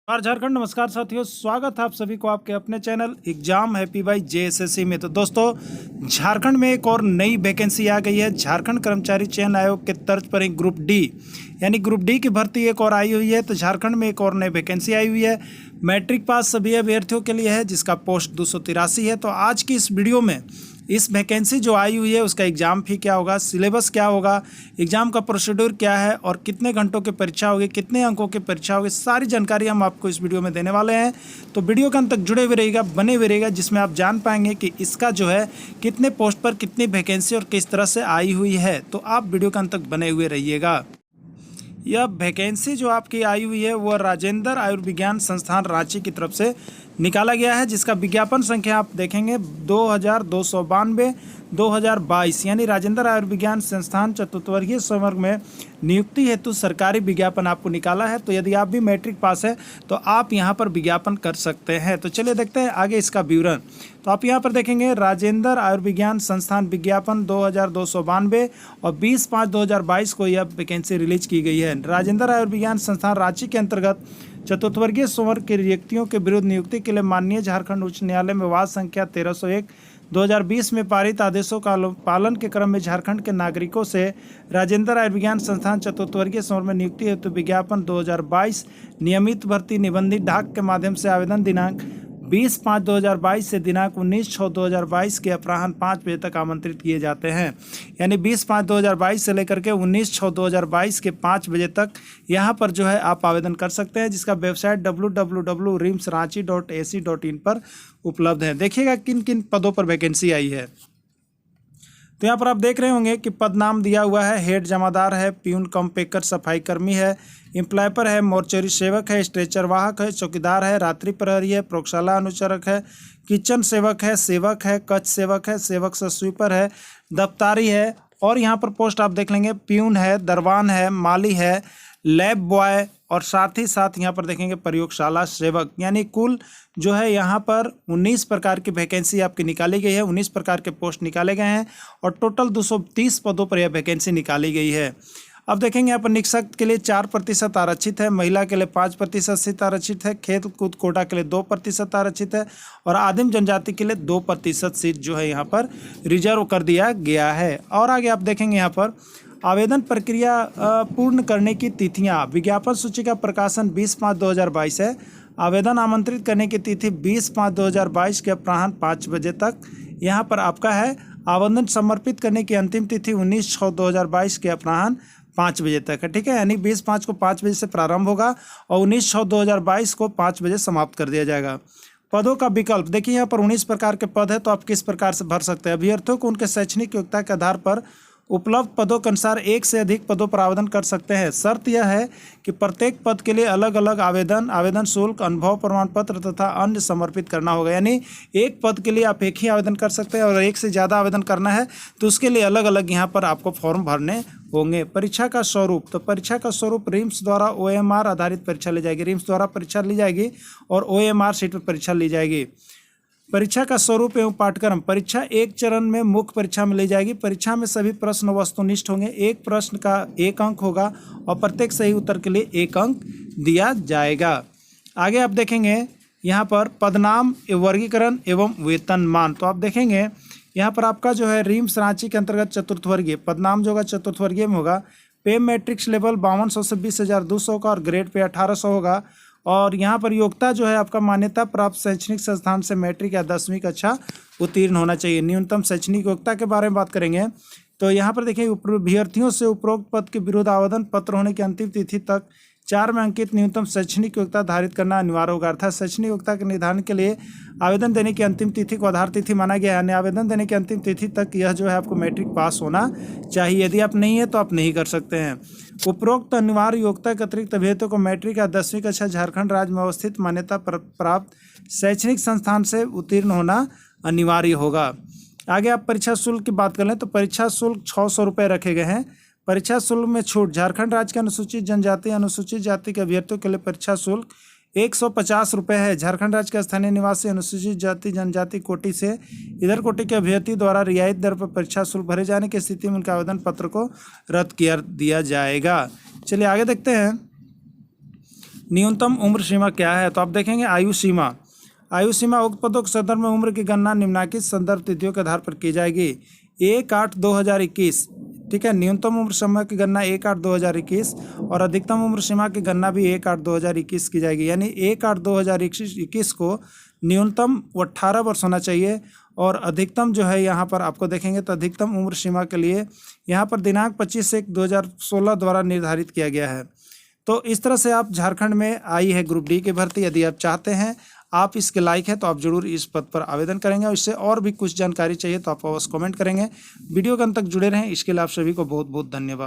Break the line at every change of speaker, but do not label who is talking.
नमस्कार झारखंड। नमस्कार साथियों, स्वागत है आप सभी को आपके अपने channel exam happy by JSSC में। तो दोस्तों, झारखंड में एक और नई वैकेंसी आ गई है। झारखंड कर्मचारी चयन आयोग के तर्ज पर ही ग्रुप डी यानी ग्रुप डी की भर्ती एक और आई हुई है। तो झारखंड में एक और नई वैकेंसी आई हुई है। मैट्रिक पास सभी अभ्यर्थियों के लिए है, जिसका पोस्ट 283 है। तो आज की इस वीडियो में इस वैकेंसी जो आई हुई है उसका एग्ज़ाम फी क्या होगा, सिलेबस क्या होगा, एग्ज़ाम का प्रोसीड्यूर क्या है और कितने घंटों की परीक्षा होगी, कितने अंकों की परीक्षा होगी, सारी जानकारी हम आपको इस वीडियो में देने वाले हैं। तो वीडियो के अंत तक जुड़े हुए रहिएगा, बने हुए रहिएगा, जिसमें आप जान पाएंगे कि इसका जो है कितने पोस्ट पर कितनी वैकेंसी और किस तरह से आई हुई है। तो आप वीडियो के अंत तक बने हुए रहिएगा। यह वैकेंसी जो आपकी आई हुई है वह राजेंद्र आयुर्विज्ञान संस्थान रांची की तरफ से निकाला गया है, जिसका विज्ञापन संख्या आप देखेंगे 2292/2022 यानी राजेंद्र आयुर्विज्ञान संस्थान चतुर्थवर्गीय संवर्ग में नियुक्ति हेतु सरकारी विज्ञापन आपको निकाला है। तो यदि आप भी मैट्रिक पास है तो आप यहां पर विज्ञापन कर सकते हैं। तो चलिए देखते हैं आगे इसका विवरण। तो आप यहां पर देखेंगे राजेंद्र आयुर्विज्ञान संस्थान विज्ञापन 2292 और 20/5/2022 को यह वैकेंसी रिलीज की गई है। राजेंद्र आयुर्विज्ञान संस्थान रांची के अंतर्गत चतुर्थवर्गीय संवर्ग के रिक्तियों के विरुद्ध नियुक्ति के लिए माननीय झारखंड उच्च न्यायालय में वाद संख्या 1301/2020 में पारित आदेशों का पालन के क्रम में झारखंड के नागरिकों से राजेंद्र आयुर्विज्ञान संस्थान चतुर्थवर्गीय संवर्ग में नियुक्ति हेतु विज्ञापन 2022 नियमित भर्ती निबंधित डाक के माध्यम से आवेदन दिनांक 20/5/2022 से दिनांक 19/6/2022 के अपराह्न 5 बजे तक आमंत्रित किए जाते हैं। यानी 20/5/2022 से लेकर के 19/6/2022 के 5 बजे तक यहाँ पर जो है आप आवेदन कर सकते हैं, जिसका वेबसाइट www.rimsranchi.ac.in पर उपलब्ध है। देखिएगा किन किन पदों पर वैकेंसी आई है। तो यहाँ पर आप देख रहे होंगे कि पद नाम दिया हुआ है। हेड जमादार है, प्यून कम पेकर सफाई कर्मी है, एम्प्लॉयर है, मोर्चरी सेवक है, स्ट्रेचर वाहक है, चौकीदार है, रात्रि प्रहरी है, प्रयोगशाला अनुचरक है, किचन सेवक है, कच्छ सेवक है, सेवक से स्वीपर है, दफ्तारी है। और यहाँ पर पोस्ट आप देख लेंगे प्यून है, दरवान है, माली है, लैब बॉय और साथ ही साथ यहाँ पर देखेंगे प्रयोगशाला सेवक। यानी कुल जो है यहाँ पर 19 प्रकार की वैकेंसी आपकी निकाली गई है। 19 प्रकार के पोस्ट निकाले गए हैं और टोटल 230 पदों पर यह वैकेंसी निकाली गई है। अब देखेंगे यहाँ पर निरीक्षक के लिए 4% आरक्षित है, महिला के लिए 5% सीट आरक्षित है, खेल कूद कोटा के लिए 2% आरक्षित है और आदिम जनजाति के लिए 2% सीट जो है यहाँ पर रिजर्व कर दिया गया है। और आगे आप देखेंगे यहाँ पर आवेदन प्रक्रिया पूर्ण करने की तिथियां। विज्ञापन सूची का प्रकाशन 20/5/2022 है। आवेदन आमंत्रित करने की तिथि 20/5/2022 के अपराह्न 5 बजे तक यहां पर आपका है। आवेदन समर्पित करने की अंतिम तिथि 19/6/2022 के अपराह्न 5 बजे तक है। ठीक है, यानी 20/5 को 5 बजे से प्रारंभ होगा और 19/6/2022 को 5 बजे समाप्त कर दिया जाएगा। पदों का विकल्प देखिए, यहाँ पर 19 प्रकार के पद है, तो आप किस प्रकार से भर सकते हैं। अभ्यर्थियों को उनके शैक्षणिक योग्यता के आधार पर उपलब्ध पदों के अनुसार एक से अधिक पदों पर आवेदन कर सकते हैं। शर्त यह है कि प्रत्येक पद के लिए अलग अलग आवेदन शुल्क, अनुभव प्रमाण पत्र तथा अन्य समर्पित करना होगा। यानी एक पद के लिए आप एक ही आवेदन कर सकते हैं और एक से ज़्यादा आवेदन करना है तो उसके लिए अलग अलग यहाँ पर आपको फॉर्म भरने होंगे। परीक्षा का स्वरूप, तो परीक्षा का स्वरूप रिम्स द्वारा OMR आधारित परीक्षा ली जाएगी। रिम्स द्वारा परीक्षा ली जाएगी और OMR सीट पर परीक्षा ली जाएगी। परीक्षा का स्वरूप एवं पाठ्यक्रम, परीक्षा एक चरण में मुख्य परीक्षा में ली जाएगी। परीक्षा में सभी प्रश्न वस्तुनिष्ठ होंगे। एक प्रश्न का 1 अंक होगा और प्रत्येक सही उत्तर के लिए 1 अंक दिया जाएगा। आगे आप देखेंगे यहाँ पर पदनाम, वर्गीकरण एवं वेतनमान। तो आप देखेंगे यहाँ पर आपका जो है रिम्स रांची के अंतर्गत चतुर्थवर्गीय पदनाम जो होगा चतुर्थवर्गीय में होगा। पे मैट्रिक्स लेवल 5200 से 20,200 का और ग्रेड पे 1800 होगा। और यहाँ पर योग्यता जो है आपका मान्यता प्राप्त शैक्षणिक संस्थान से मैट्रिक या 10वीं कक्षा उत्तीर्ण होना चाहिए। न्यूनतम शैक्षणिक योग्यता के बारे में बात करेंगे तो यहाँ पर देखिए अभ्यर्थियों से उपरोक्त पद के विरुद्ध आवेदन पत्र होने की अंतिम तिथि तक 4 में अंकित न्यूनतम शैक्षणिक योग्यता धारित करना अनिवार्य होगा। अर्थात शैक्षणिक योग्यता के निर्धारण के लिए आवेदन देने की अंतिम तिथि को आधार तिथि माना गया है। यानी आवेदन देने की अंतिम तिथि तक यह जो है आपको मैट्रिक पास होना चाहिए। यदि आप नहीं है तो आप नहीं कर सकते हैं। उपरोक्त अनिवार्य योग्यता के अतिरिक्त अभ्यर्थियों को मैट्रिक या 10वीं कक्षा झारखंड राज्य में अवस्थित मान्यता प्राप्त शैक्षणिक संस्थान से उत्तीर्ण होना अनिवार्य होगा। आगे आप परीक्षा शुल्क की बात कर लें तो परीक्षा शुल्क 600 रुपये रखे गए हैं। परीक्षा शुल्क में छूट, झारखंड राज्य के अनुसूचित जनजाति अनुसूचित जाति के अभ्यर्थियों के लिए परीक्षा शुल्क 150 रुपये है। झारखंड राज्य के स्थानीय निवासी अनुसूचित जाति जनजाति कोटि से इधर कोटि के अभ्यर्थी द्वारा रियायत दर पर परीक्षा शुल्क भरे जाने की स्थिति में उनके आवेदन पत्र को रद्द किया दिया जाएगा। चलिए आगे देखते हैं। न्यूनतम उम्र सीमा क्या है? तो आप देखेंगे आयु सीमा। आयु सीमा उक्त पदों के संदर्भ में उम्र की गणना निम्नलिखित संदर्भ तिथियों के आधार पर की जाएगी। 1/8/2021, ठीक है। न्यूनतम उम्र सीमा की गणना 1/8/2021 और अधिकतम उम्र सीमा की गणना भी 1/8/2021 की जाएगी। यानी 1/8/2021 को न्यूनतम 18 वर्ष होना चाहिए और अधिकतम जो है यहाँ पर आपको देखेंगे तो अधिकतम उम्र सीमा के लिए यहाँ पर दिनांक 25/1/2016 द्वारा निर्धारित किया गया है। तो इस तरह से आप झारखंड में आई है ग्रुप डी की भर्ती। यदि आप चाहते हैं, आप इसके लायक हैं, तो आप जरूर इस पद पर आवेदन करेंगे और इससे और भी कुछ जानकारी चाहिए तो आप अवश्य कमेंट करेंगे। वीडियो के अंत तक जुड़े रहें, इसके लिए आप सभी को बहुत बहुत धन्यवाद।